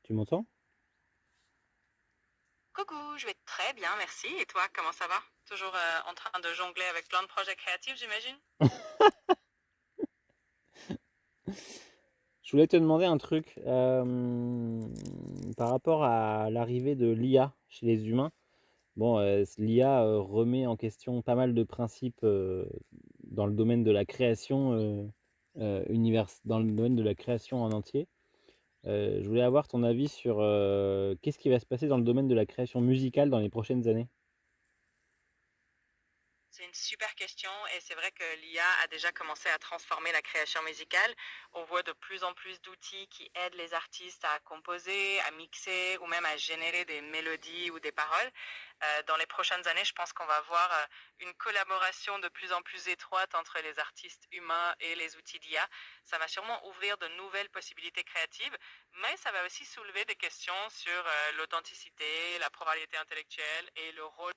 Tu m'entends? Coucou, je vais très bien, merci. Et toi, comment ça va? Toujours en train de jongler avec plein de projets créatifs, j'imagine? Je voulais te demander un truc par rapport à l'arrivée de l'IA chez les humains. Bon, l'IA remet en question pas mal de principes dans le domaine de la création dans le domaine de la création en entier. Je voulais avoir ton avis sur qu'est-ce qui va se passer dans le domaine de la création musicale dans les prochaines années? C'est une super question et c'est vrai que l'IA a déjà commencé à transformer la création musicale. On voit de plus en plus d'outils qui aident les artistes à composer, à mixer ou même à générer des mélodies ou des paroles. Dans les prochaines années, je pense qu'on va voir une collaboration de plus en plus étroite entre les artistes humains et les outils d'IA. Ça va sûrement ouvrir de nouvelles possibilités créatives, mais ça va aussi soulever des questions sur l'authenticité, la propriété intellectuelle et le rôle.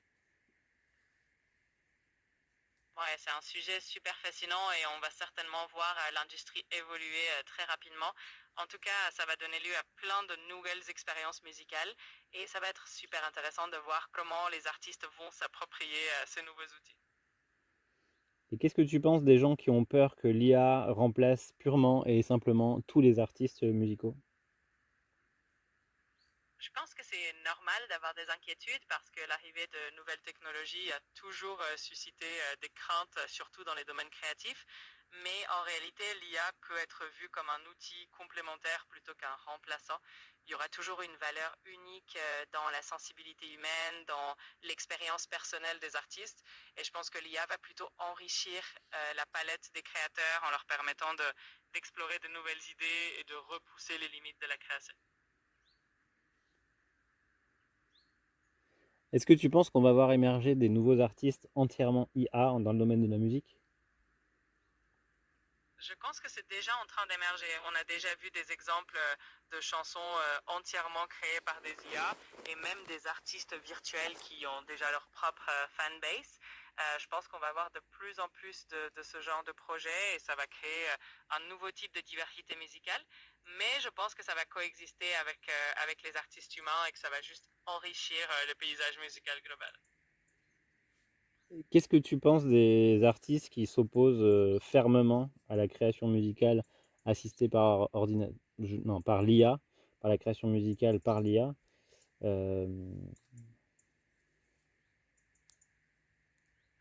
Ouais, c'est un sujet super fascinant et on va certainement voir l'industrie évoluer très rapidement. En tout cas, ça va donner lieu à plein de nouvelles expériences musicales et ça va être super intéressant de voir comment les artistes vont s'approprier ces nouveaux outils. Et qu'est-ce que tu penses des gens qui ont peur que l'IA remplace purement et simplement tous les artistes musicaux? Je pense que c'est normal d'avoir des inquiétudes parce que l'arrivée de nouvelles technologies a toujours suscité des craintes, surtout dans les domaines créatifs. Mais en réalité, l'IA peut être vue comme un outil complémentaire plutôt qu'un remplaçant. Il y aura toujours une valeur unique dans la sensibilité humaine, dans l'expérience personnelle des artistes. Et je pense que l'IA va plutôt enrichir la palette des créateurs en leur permettant d'explorer de nouvelles idées et de repousser les limites de la création. Est-ce que tu penses qu'on va voir émerger des nouveaux artistes entièrement IA dans le domaine de la musique? Je pense que c'est déjà en train d'émerger. On a déjà vu des exemples de chansons entièrement créées par des IA et même des artistes virtuels qui ont déjà leur propre fanbase. Je pense qu'on va avoir de plus en plus de ce genre de projet et ça va créer un nouveau type de diversité musicale. Mais je pense que ça va coexister avec les artistes humains et que ça va juste enrichir le paysage musical global. Qu'est-ce que tu penses des artistes qui s'opposent fermement à la création musicale assistée par non, par l'IA, par la création musicale par l'IA? Euh,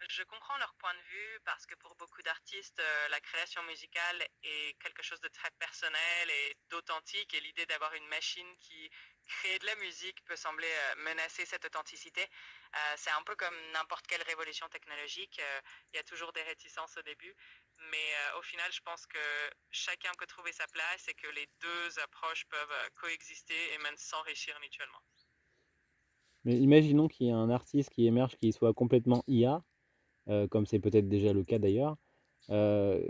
Je comprends leur point de vue parce que pour beaucoup d'artistes, la création musicale est quelque chose de très personnel et d'authentique et l'idée d'avoir une machine qui crée de la musique peut sembler menacer cette authenticité. C'est un peu comme n'importe quelle révolution technologique, il y a toujours des réticences au début, mais au final, je pense que chacun peut trouver sa place et que les deux approches peuvent coexister et même s'enrichir mutuellement. mais imaginons qu'il y ait un artiste qui émerge qui soit complètement IA, comme c'est peut-être déjà le cas d'ailleurs. Euh,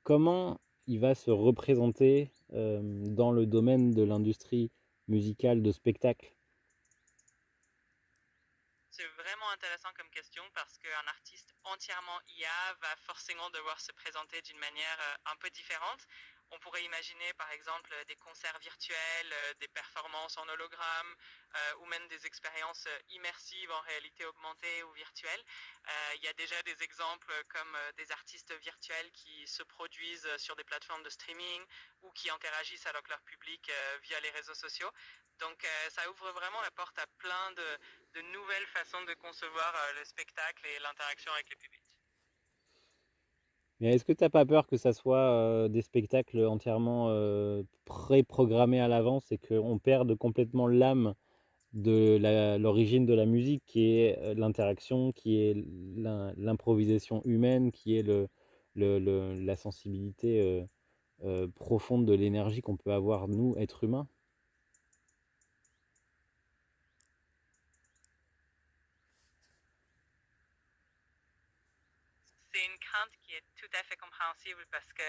Comment il va se représenter dans le domaine de l'industrie musicale de spectacle? C'est vraiment intéressant comme question parce qu'un artiste entièrement IA va forcément devoir se présenter d'une manière un peu différente. On pourrait imaginer par exemple des concerts virtuels, des performances en hologramme ou même des expériences immersives en réalité augmentée ou virtuelle. Il y a déjà des exemples comme des artistes virtuels qui se produisent sur des plateformes de streaming ou qui interagissent avec leur public via les réseaux sociaux. Donc ça ouvre vraiment la porte à plein de nouvelles façons de concevoir le spectacle et l'interaction avec le public. Mais est-ce que tu as pas peur que ça soit des spectacles entièrement pré-programmés à l'avance et qu'on perde complètement l'âme de l'origine de la musique, qui est l'interaction, qui est l'improvisation humaine, qui est la sensibilité profonde de l'énergie qu'on peut avoir, nous, êtres humains? C'est une crainte qui est tout à fait compréhensible parce que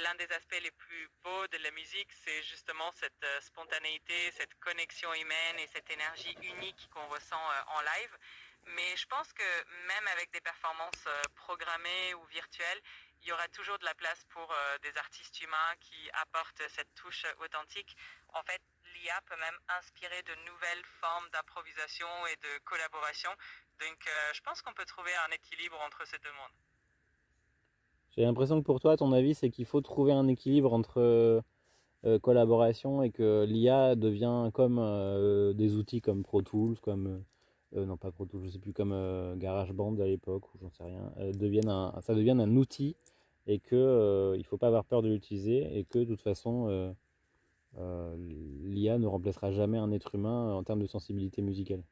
l'un des aspects les plus beaux de la musique, c'est justement cette spontanéité, cette connexion humaine et cette énergie unique qu'on ressent en live. Mais je pense que même avec des performances programmées ou virtuelles, il y aura toujours de la place pour des artistes humains qui apportent cette touche authentique. En fait, l'IA peut même inspirer de nouvelles formes d'improvisation et de collaboration. Donc, je pense qu'on peut trouver un équilibre entre ces deux mondes. J'ai l'impression que pour toi, ton avis, c'est qu'il faut trouver un équilibre entre collaboration et que l'IA devient comme des outils comme Pro Tools, comme non pas Pro Tools, je sais plus, comme GarageBand à l'époque ou j'en sais rien, ça devienne un outil et que il faut pas avoir peur de l'utiliser et que de toute façon l'IA ne remplacera jamais un être humain en termes de sensibilité musicale.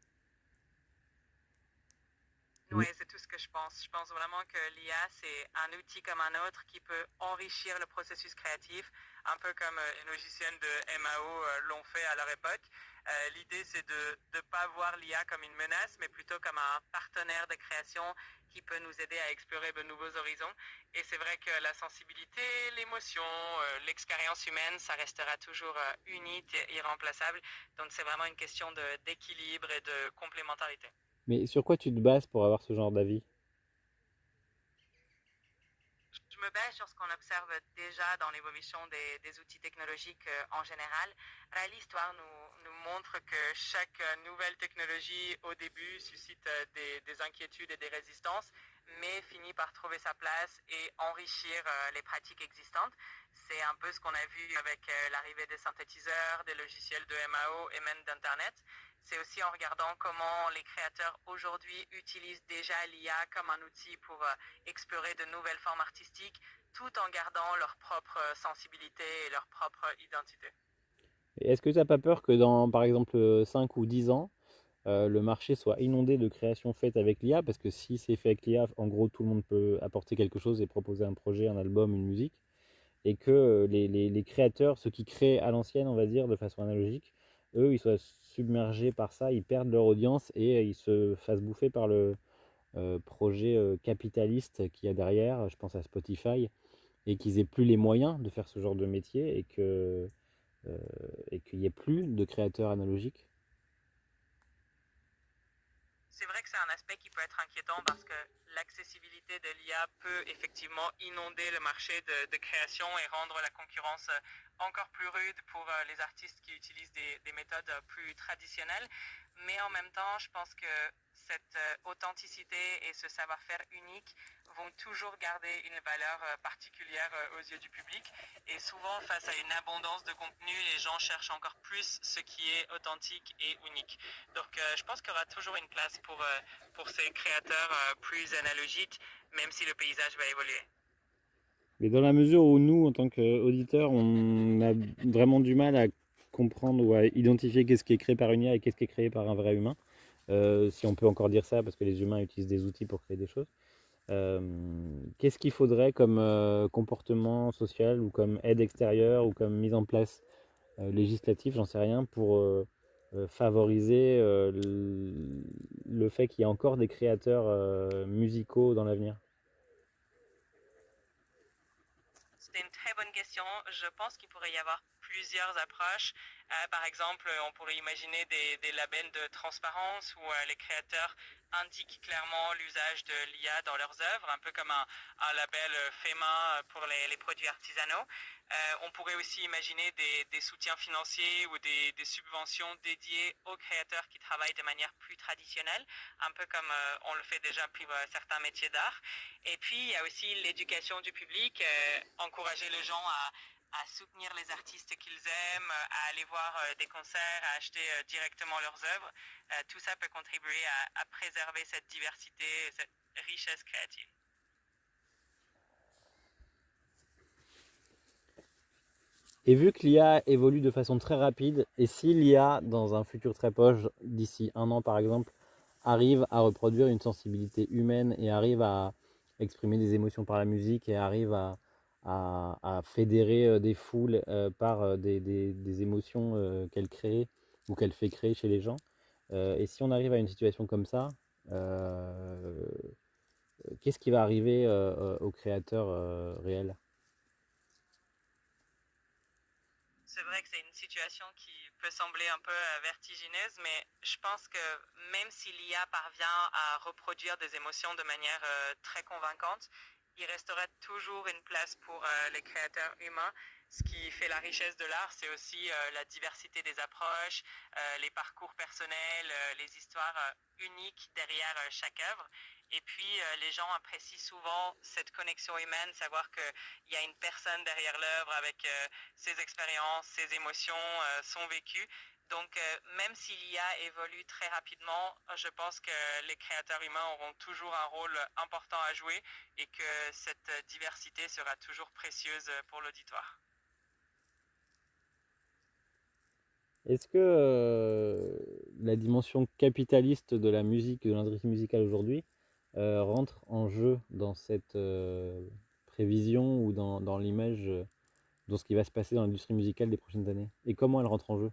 Oui, c'est tout ce que je pense. Je pense vraiment que l'IA, c'est un outil comme un autre qui peut enrichir le processus créatif, un peu comme les logiciels de MAO l'ont fait à leur époque. L'idée, c'est de ne pas voir l'IA comme une menace, mais plutôt comme un partenaire de création qui peut nous aider à explorer de nouveaux horizons. Et c'est vrai que la sensibilité, l'émotion, l'expérience humaine, ça restera toujours unique et irremplaçable. Donc c'est vraiment une question d'équilibre et de complémentarité. Mais sur quoi tu te bases pour avoir ce genre d'avis? Je me base sur ce qu'on observe déjà dans l'évolution des outils technologiques en général. L'histoire nous montre que chaque nouvelle technologie au début suscite des inquiétudes et des résistances, mais finit par trouver sa place et enrichir les pratiques existantes. C'est un peu ce qu'on a vu avec l'arrivée des synthétiseurs, des logiciels de MAO et même d'Internet. C'est aussi en regardant comment les créateurs aujourd'hui utilisent déjà l'IA comme un outil pour explorer de nouvelles formes artistiques tout en gardant leur propre sensibilité et leur propre identité. Et est-ce que tu n'as pas peur que dans, par exemple, 5 ou 10 ans, le marché soit inondé de créations faites avec l'IA? Parce que si c'est fait avec l'IA, en gros, tout le monde peut apporter quelque chose et proposer un projet, un album, une musique. Et que les créateurs, ceux qui créent à l'ancienne, on va dire, de façon analogique, eux, ils soient submergés par ça, ils perdent leur audience et ils se fassent bouffer par le projet capitaliste qu'il y a derrière, je pense à Spotify, et qu'ils aient plus les moyens de faire ce genre de métier euh, et qu'il n'y ait plus de créateurs analogiques. C'est vrai que c'est un aspect qui peut être inquiétant parce que l'accessibilité de l'IA peut effectivement inonder le marché de création et rendre la concurrence encore plus rude pour les artistes qui utilisent des méthodes plus traditionnelles. Mais en même temps, je pense que cette authenticité et ce savoir-faire unique vont toujours garder une valeur particulière aux yeux du public. Et souvent, face à une abondance de contenu, les gens cherchent encore plus ce qui est authentique et unique. Donc, je pense qu'il y aura toujours une place pour ces créateurs plus analogiques, même si le paysage va évoluer. Mais dans la mesure où nous, en tant qu'auditeurs, on a vraiment du mal à comprendre ou à identifier qu'est-ce qui est créé par une IA et qu'est-ce qui est créé par un vrai humain, si on peut encore dire ça, parce que les humains utilisent des outils pour créer des choses. Qu'est-ce qu'il faudrait comme comportement social ou comme aide extérieure ou comme mise en place législative, j'en sais rien, pour favoriser le fait qu'il y ait encore des créateurs musicaux dans l'avenir? C'est une très bonne question. Je pense qu'il pourrait y avoir plusieurs approches. Par exemple, on pourrait imaginer des labels de transparence où les créateurs indiquent clairement l'usage de l'IA dans leurs œuvres, un peu comme un label fait main pour les produits artisanaux. On pourrait aussi imaginer des soutiens financiers ou des subventions dédiées aux créateurs qui travaillent de manière plus traditionnelle, un peu comme on le fait déjà pour certains métiers d'art. Et puis, il y a aussi l'éducation du public, encourager les gens à soutenir les artistes qu'ils aiment, à aller voir des concerts, à acheter directement leurs œuvres. Tout ça peut contribuer à préserver cette diversité, cette richesse créative. Et vu que l'IA évolue de façon très rapide, et si l'IA, dans un futur très proche, d'ici un an par exemple, arrive à reproduire une sensibilité humaine et arrive à exprimer des émotions par la musique et arrive à fédérer des foules par des émotions qu'elle crée ou qu'elle fait créer chez les gens, et si on arrive à une situation comme ça, euh, qu'est-ce qui va arriver aux créateurs réels? C'est vrai que c'est une situation qui peut sembler un peu vertigineuse, mais je pense que même si l'IA parvient à reproduire des émotions de manière très convaincante, il resterait toujours une place pour les créateurs humains. ce qui fait la richesse de l'art, c'est aussi la diversité des approches, les parcours personnels, les histoires uniques derrière chaque œuvre. Et puis, les gens apprécient souvent cette connexion humaine, savoir qu'il y a une personne derrière l'œuvre avec ses expériences, ses émotions, son vécu. Donc, même si l'IA évolue très rapidement, je pense que les créateurs humains auront toujours un rôle important à jouer et que cette diversité sera toujours précieuse pour l'auditoire. Est-ce que la dimension capitaliste de la musique, de l'industrie musicale aujourd'hui, rentre en jeu dans cette prévision ou dans l'image de ce qui va se passer dans l'industrie musicale des prochaines années? Et comment elle rentre en jeu?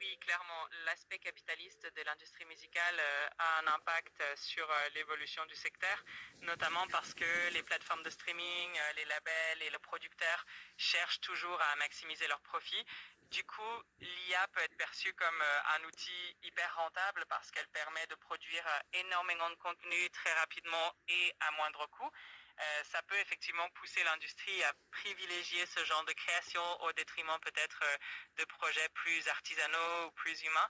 Oui, clairement, l'aspect capitaliste de l'industrie musicale a un impact sur l'évolution du secteur, notamment parce que les plateformes de streaming, les labels et les producteurs cherchent toujours à maximiser leurs profits. Du coup, l'IA peut être perçue comme un outil hyper rentable parce qu'elle permet de produire énormément de contenu très rapidement et à moindre coût. Ça peut effectivement pousser l'industrie à privilégier ce genre de création au détriment peut-être de projets plus artisanaux ou plus humains.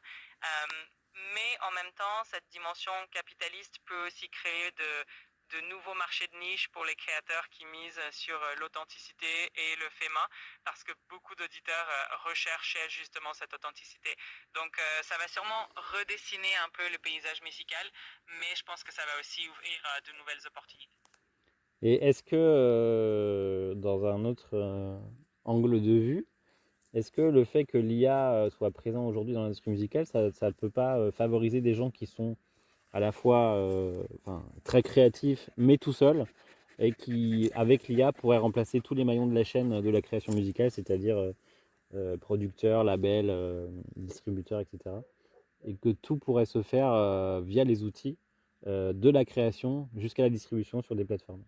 Mais en même temps, cette dimension capitaliste peut aussi créer de nouveaux marchés de niche pour les créateurs qui misent sur l'authenticité et le fait main, parce que beaucoup d'auditeurs recherchaient justement cette authenticité. Donc ça va sûrement redessiner un peu le paysage musical, mais je pense que ça va aussi ouvrir de nouvelles opportunités. Et est-ce que, dans un autre angle de vue, est-ce que le fait que l'IA soit présent aujourd'hui dans l'industrie musicale, ça ne peut pas favoriser des gens qui sont à la fois enfin, très créatifs, mais tout seuls, et qui, avec l'IA, pourraient remplacer tous les maillons de la chaîne de la création musicale, c'est-à-dire producteurs, labels, distributeurs, etc. Et que tout pourrait se faire via les outils de la création jusqu'à la distribution sur des plateformes.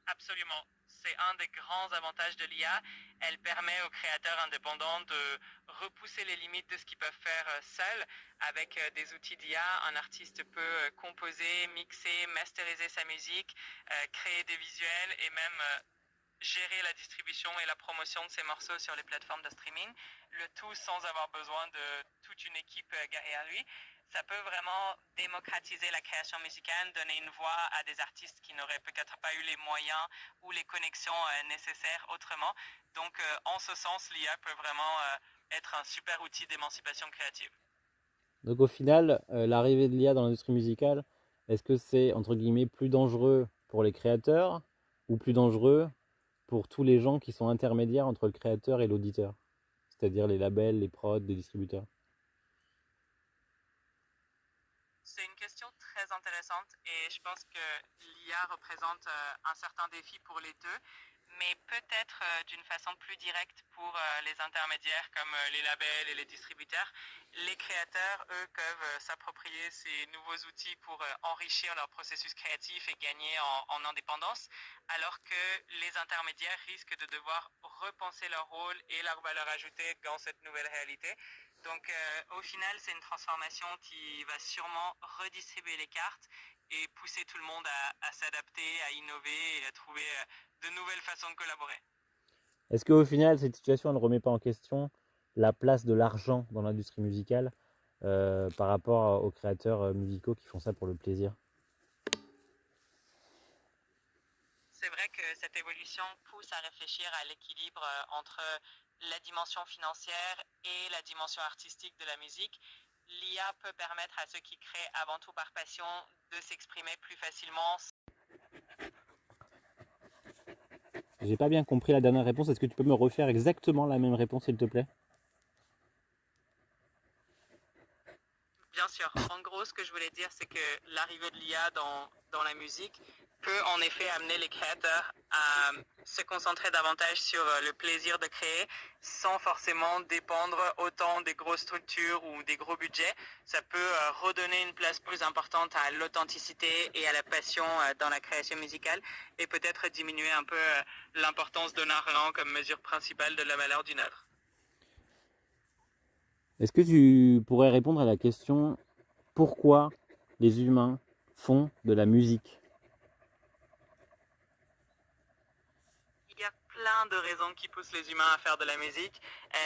Absolument. C'est un des grands avantages de l'IA. Elle permet aux créateurs indépendants de repousser les limites de ce qu'ils peuvent faire seuls. Avec des outils d'IA, un artiste peut composer, mixer, masteriser sa musique, créer des visuels et même gérer la distribution et la promotion de ses morceaux sur les plateformes de streaming, le tout sans avoir besoin de toute une équipe derrière lui. Ça peut vraiment démocratiser la création musicale, donner une voix à des artistes qui n'auraient peut-être pas eu les moyens ou les connexions nécessaires autrement. Donc, en ce sens, l'IA peut vraiment être un super outil d'émancipation créative. Donc au final, l'arrivée de l'IA dans l'industrie musicale, est-ce que c'est entre guillemets plus dangereux pour les créateurs ou plus dangereux pour tous les gens qui sont intermédiaires entre le créateur et l'auditeur, c'est-à-dire les labels, les prods, les distributeurs? C'est une question très intéressante et je pense que l'IA représente un certain défi pour les deux, mais peut-être d'une façon plus directe pour les intermédiaires comme les labels et les distributeurs. Les créateurs, eux, peuvent s'approprier ces nouveaux outils pour enrichir leur processus créatif et gagner en indépendance, alors que les intermédiaires risquent de devoir repenser leur rôle et leur valeur ajoutée dans cette nouvelle réalité. Donc au final, c'est une transformation qui va sûrement redistribuer les cartes et pousser tout le monde à s'adapter, à innover et à trouver de nouvelles façons de collaborer. Est-ce qu'au final, cette situation ne remet pas en question la place de l'argent dans l'industrie musicale par rapport aux créateurs musicaux qui font ça pour le plaisir? C'est vrai que cette évolution pousse à réfléchir à l'équilibre entre la dimension financière et la dimension artistique de la musique. L'IA peut permettre à ceux qui créent avant tout par passion de s'exprimer plus facilement. J'ai pas bien compris la dernière réponse. Est-ce que tu peux me refaire exactement la même réponse, s'il te plaît? Bien sûr. En gros, ce que je voulais dire, c'est que l'arrivée de l'IA dans la musique peut en effet amener les créateurs à se concentrer davantage sur le plaisir de créer sans forcément dépendre autant des grosses structures ou des gros budgets. Ça peut redonner une place plus importante à l'authenticité et à la passion dans la création musicale et peut-être diminuer un peu l'importance de l'argent comme mesure principale de la valeur d'une œuvre. Est-ce que tu pourrais répondre à la question pourquoi les humains font de la musique? Il y a plein de raisons qui poussent les humains à faire de la musique.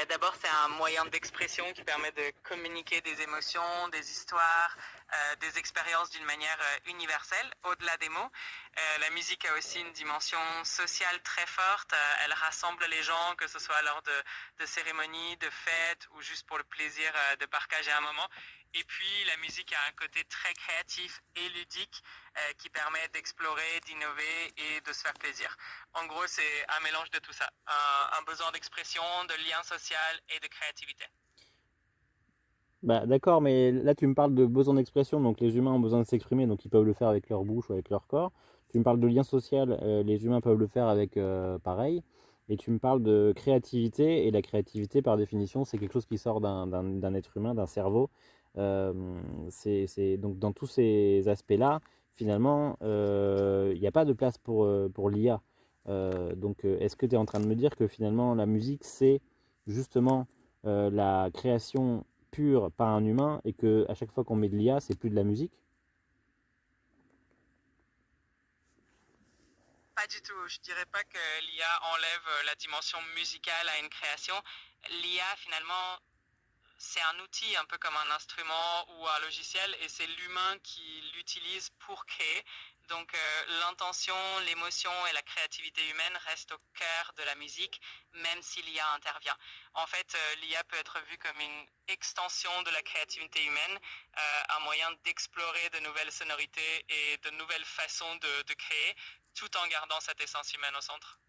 D'abord, c'est un moyen d'expression qui permet de communiquer des émotions, des histoires, des expériences d'une manière universelle, au-delà des mots. La musique a aussi une dimension sociale très forte. Elle rassemble les gens, que ce soit lors de cérémonies, de fêtes ou juste pour le plaisir de partager un moment. Et puis, la musique a un côté très créatif et ludique qui permet d'explorer, d'innover et de se faire plaisir. En gros, c'est un mélange de tout ça. Un besoin d'expression, de lien social et de créativité. Bah, d'accord, mais là tu me parles de besoin d'expression, donc les humains ont besoin de s'exprimer, donc ils peuvent le faire avec leur bouche ou avec leur corps. Tu me parles de lien social, les humains peuvent le faire avec pareil. Et tu me parles de créativité, et la créativité par définition c'est quelque chose qui sort d'un être humain, d'un cerveau. Euh, donc dans tous ces aspects-là, finalement, il n'y a pas de place pour l'IA. Est-ce que tu es en train de me dire que finalement la musique c'est justement la création pure par un humain et que à chaque fois qu'on met de l'IA, c'est plus de la musique? Pas du tout. Je dirais pas que l'IA enlève la dimension musicale à une création. L'IA, finalement, c'est un outil un peu comme un instrument ou un logiciel et c'est l'humain qui l'utilise pour créer. Donc l'intention, l'émotion et la créativité humaine restent au cœur de la musique, même si l'IA intervient. En fait, l'IA peut être vue comme une extension de la créativité humaine, un moyen d'explorer de nouvelles sonorités et de nouvelles façons de créer, tout en gardant cette essence humaine au centre.